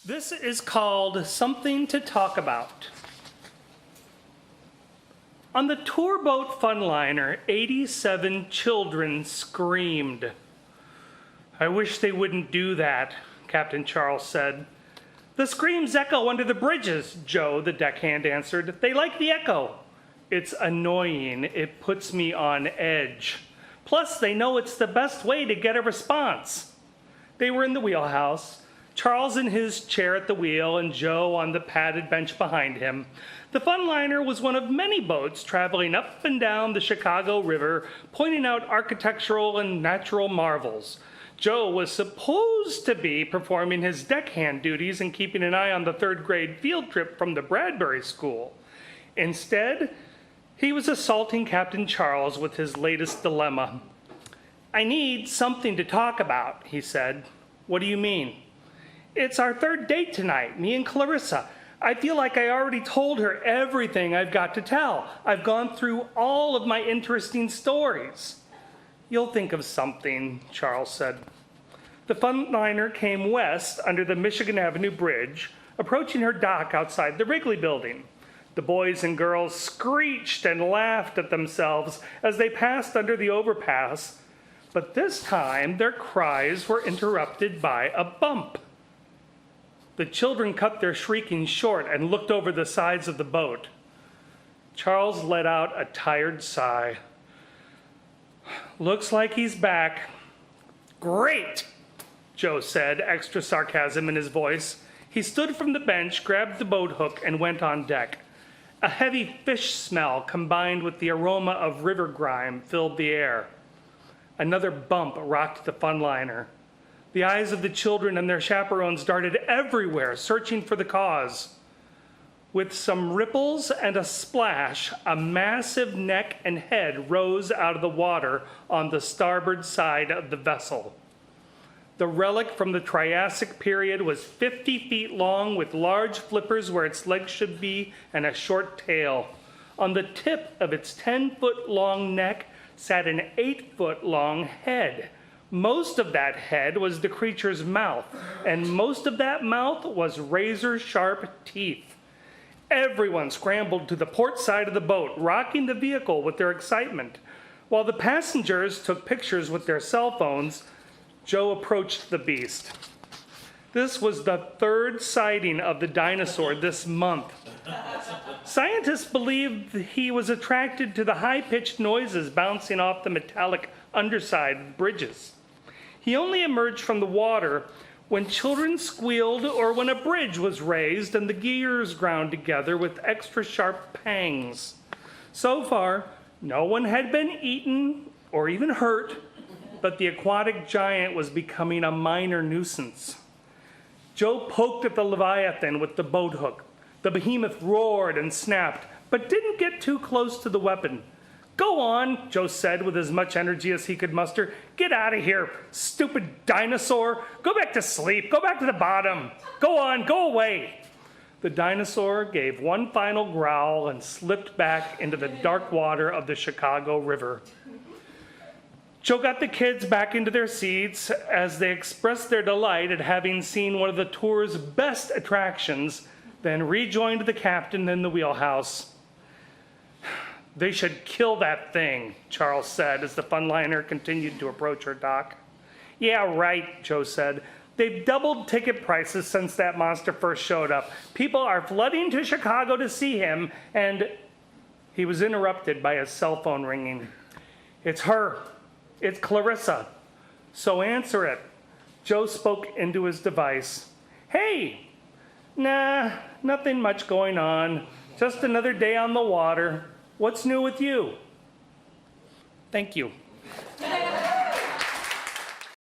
This is called Something to Talk About. On the tour boat Funliner, 87 children screamed. "I wish they wouldn't do that," Captain Charles said. "The screams echo under the bridges," Joe, the deckhand, answered. "They like the echo." "It's annoying. It puts me on edge. Plus, they know it's the best way to get a response." They were in the wheelhouse, Charles in his chair at the wheel and Joe on the padded bench behind him. The Funliner was one of many boats traveling up and down the Chicago River, pointing out architectural and natural marvels. Joe was supposed to be performing his deckhand duties and keeping an eye on the third-grade field trip from the Bradbury school. Instead, he was assaulting Captain Charles with his latest dilemma. "I need something to talk about," he said. "What do you mean?" "It's our third date tonight, me and Clarissa. I feel like I already told her everything I've got to tell. I've gone through all of my interesting stories." "You'll think of something," Charles said. The Funliner came west under the Michigan Avenue Bridge, approaching her dock outside the Weagly building. The boys and girls screeched and laughed at themselves as they passed under the overpass, but this time their cries were interrupted by a bump. The children cut their shrieking short and looked over the sides of the boat. Charles let out a tired sigh. "Looks like he's back." "Great," Joe said, extra sarcasm in his voice. He stood from the bench, grabbed the boat hook, and went on deck. A heavy fish smell combined with the aroma of river grime filled the air. Another bump rocked the Funliner. The eyes of the children and their chaperones darted everywhere, searching for the cause. With some ripples and a splash, a massive neck and head rose out of the water on the starboard side of the vessel. The relic from the Triassic period was 50 feet long with large flippers where its legs should be and a short tail. On the tip of its 10-foot-long neck sat an 8-foot-long head. Most of that head was the creature's mouth, and most of that mouth was razor-sharp teeth. Everyone scrambled to the port side of the boat, rocking the vehicle with their excitement. While the passengers took pictures with their cell phones, Joe approached the beast. This was the third sighting of the dinosaur this month. Scientists believed he was attracted to the high-pitched noises bouncing off the metallic underside of bridges. He only emerged from the water when children squealed or when a bridge was raised and the gears ground together with extra sharp pangs. So far, no one had been eaten or even hurt, but the aquatic giant was becoming a minor nuisance. Joe poked at the Leviathan with the boat hook. The behemoth roared and snapped, but didn't get too close to the weapon. "Go on," Joe said with as much energy as he could muster. "Get out of here, stupid dinosaur. Go back to sleep. Go back to the bottom. Go on, go away." The dinosaur gave one final growl and slipped back into the dark water of the Chicago River. Joe got the kids back into their seats as they expressed their delight at having seen one of the tour's best attractions, then rejoined the captain in the wheelhouse. "They should kill that thing," Charles said as the Funliner continued to approach her dock. "Yeah, right," Joe said. "They've doubled ticket prices since that monster first showed up. People are flooding to Chicago to see him, and..." He was interrupted by his cell phone ringing. "It's her. It's Clarissa. So answer it." Joe spoke into his device. "Hey." "Nah, nothing much going on. Just another day on the water. What's new with you?" "Thank you."